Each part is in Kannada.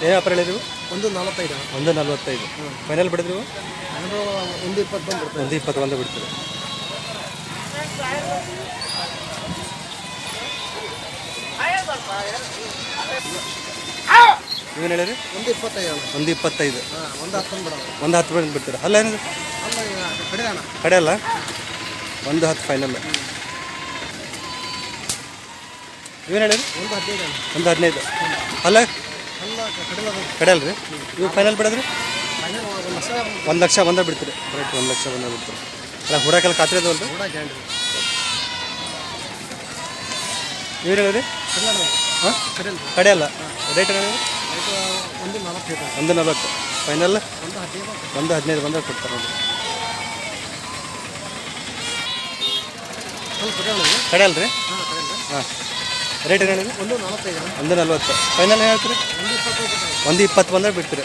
ಏನು ವ್ಯಾಪಾರ ಹೇಳಿದ್ರು? 1.45. 1.45. ಫೈನಲ್ ಬಿಡಿದ್ರು? 1.20 ಬಂದು 1.20 ಬಂದು ಬಿಡ್ತೀರಿ. ನೀವೇನು ಹೇಳಿರಿ? 1.25. 1.25. 1.10 ಬಿಡೋಣ. 1.10 ಬಂದು ಬಿಡ್ತೀರಿ. ಅಲ್ಲ ಏನಿದೆ ಕಡೆ ಅಲ್ಲ? 1.10 ಫೈನಲ್. ನೀವೇನು ಹೇಳಿರಿ? 1.15. 1.15. ಅಲ್ಲ ಕಡೆ ಅಲ್ರಿ? ಇವು ಫೈನಲ್ ಬಿಡೋದ್ರಿ? 1 ಲಕ್ಷ ಬಂದ ಬಿಡ್ತೀರಿ. ಕರೆಕ್ಟ್ 1 ಲಕ್ಷ ಬಂದ ಬಿಡ್ತೀರಿ. ಅಲ್ಲ ಹುಡಾಕೆಲ್ಲ ಖಾತ್ರಿ ಅದಾವಲ್ರಿ? ನೀವೇನು ಹೇಳಿರಿ? ಹಾಂ ಕಡೆ ಅಲ್ಲ ರೇಟ್ ಏನು? 1.40. ಫೈನಲ್ 1.15 ಬಂದಾಗ ಕೊಡ್ತಾರೆ ನೋಡಿ. ಕಡೆ ಅಲ್ರಿ? ಹಾಂ ರೇಟ್ ಏನು ಹೇಳಿರಿ? 1.40. ಫೈನಲ್ ಏನು ಹೇಳ್ತೀರಿ? 1.20 ಬಂದಾಗ ಬಿಡ್ತೀರಿ.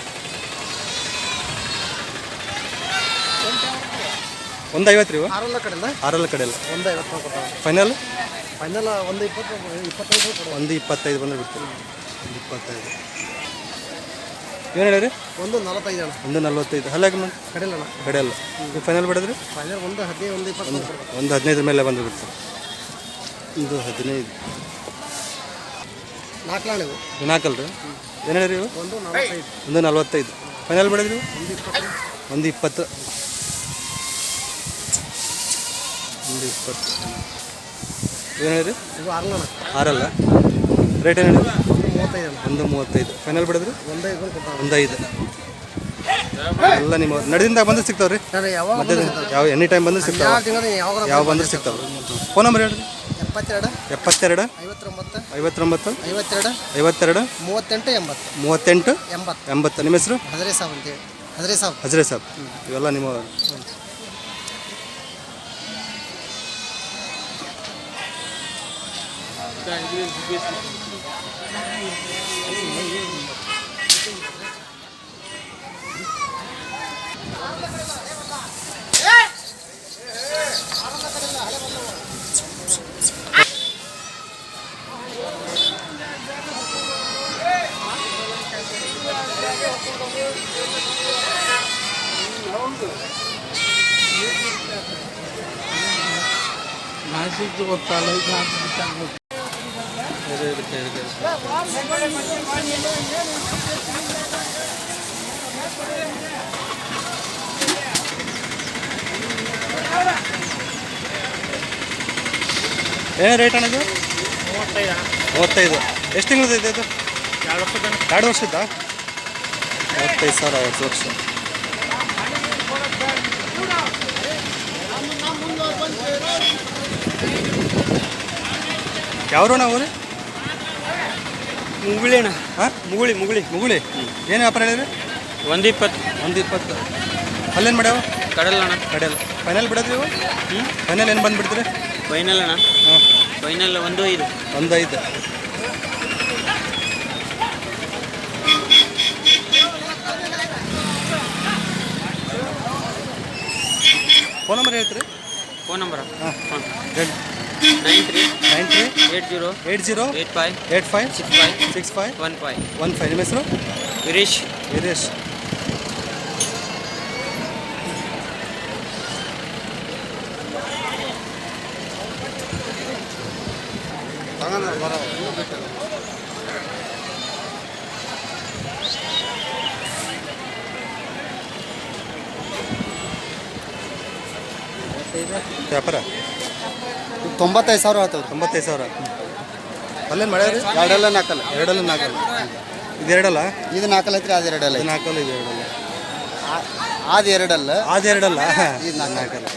1.50 ರೀ? ಆರಲ್ಲ ಕಡೆ ಅಲ್ಲ. 1.50 ಫೈನಲ್ 1.25 ಬಂದರೆ ಬಿಡ್ತೀರಿ. 1.25. ಏನು ಹೇಳಿರಿ? 1.45. 1.45. ಹಲ್ಲಾಗಿ ಮಾಡಿ ಕಡೆ ಅಲ್ಲ. ಫೈನಲ್ ಬಿಡೋದ್ರಿ? 1.15 ಮೇಲೆ ಬಂದು ಬಿಡ್ತೀರಿ. 1.15. ನಾಲ್ಕಲ್ರಿ? ಏನು ಹೇಳಿರಿ? 1.45. ಫೈನಲ್ ಬಿಡೋದ್ರಿ? 1.20. 1.20. ಏನು ಹೇಳಿರಿ? ಆರಲ್ಲ ರೇಟ್ ಏನು ಹೇಳಿರಿ? 1.35. ಫೈನಲ್ ಬಿಡೋದ್ರಿ? 1.5. ಎಲ್ಲ ನಿಮ್ಮ ನಡೆದಿಂದ ಬಂದು ಸಿಗ್ತಾವ್ರಿ? ಯಾವ ಎನಿ ಟೈಮ್ ಬಂದು ಸಿಗ್ತಾವೆ? ಯಾವ ಬಂದ್ರೆ ಸಿಗ್ತಾವೆ? ಫೋನ್ ನಂಬರ್ ಹೇಳ್ರಿ. 72 59 52 52 38 80. ನಿಮ್ಮ ಹೆಸರು? ಹಜರೆ ಸಾಬ್. ಇವೆಲ್ಲ ನಿಮ್ಮ ಏನು ರೇಟ್ ಅನ್ನೋದು? 35. ಎಷ್ಟು ತಿಂಗಳದೈತೆ ಇದು? 2 ವರ್ಷದ? 35,000 2 ವರ್ಷ. ಯಾವ್ರು ನಾವು ರೀ? ಮುಗುಳಿ ಅಣ್ಣ. ಹಾಂ ಮುಗುಳಿ. ಏನು ವ್ಯಾಪಾರ ಹೇಳಿದ್ರಿ? 1.20. ಅಲ್ಲೇನು ಮಾಡ್ಯಾವ? ಕಡಲ್ಲ ಅಣ್ಣ. ಕಡೆಯಲ್ಲ. ಫೈನಲ್ ಬಿಡೋದ್ರಿ ಇವು? ಫೈನಲ್ ಏನು ಬಂದು ಬಿಡ್ತೀರಿ? ಫೈನಲ್ ಅಣ್ಣ. ಹಾಂ ಫೈನಲ್ 1.5. 1.5. ಫೋನ್ ನಂಬರ್ ಹೇಳ್ತೀರಿ? ಫೋನ್ ನಂಬರ್ ಹಾಂ ಹೇಳಿ. 93 80 85 65 15. ನಿಮ್ಮ ಹೆಸರು? ವೀರೇಶ್. ವ್ಯಾಪಾರ 95,000 ಆಯ್ತವ್ರು. 95,000. ಅಲ್ಲೇನು ಮಳೆ ರೀ? ಎರಡಲ್ಲ ನಾಲ್ಕಲ್ಲ. ಇದು ಎರಡಲ್ಲ? ಇದು ನಾಲ್ಕಲ್ಲ ಐತ್ರಿ. ಅದು ಎರಡಲ್ಲ. ಇದು ನಾಲ್ಕಲ್ಲ, ಇದು ಎರಡಲ್ಲ. ಅದು ಎರಡಲ್ಲ. ಇದು ನಾಲ್ಕಲ್ಲ.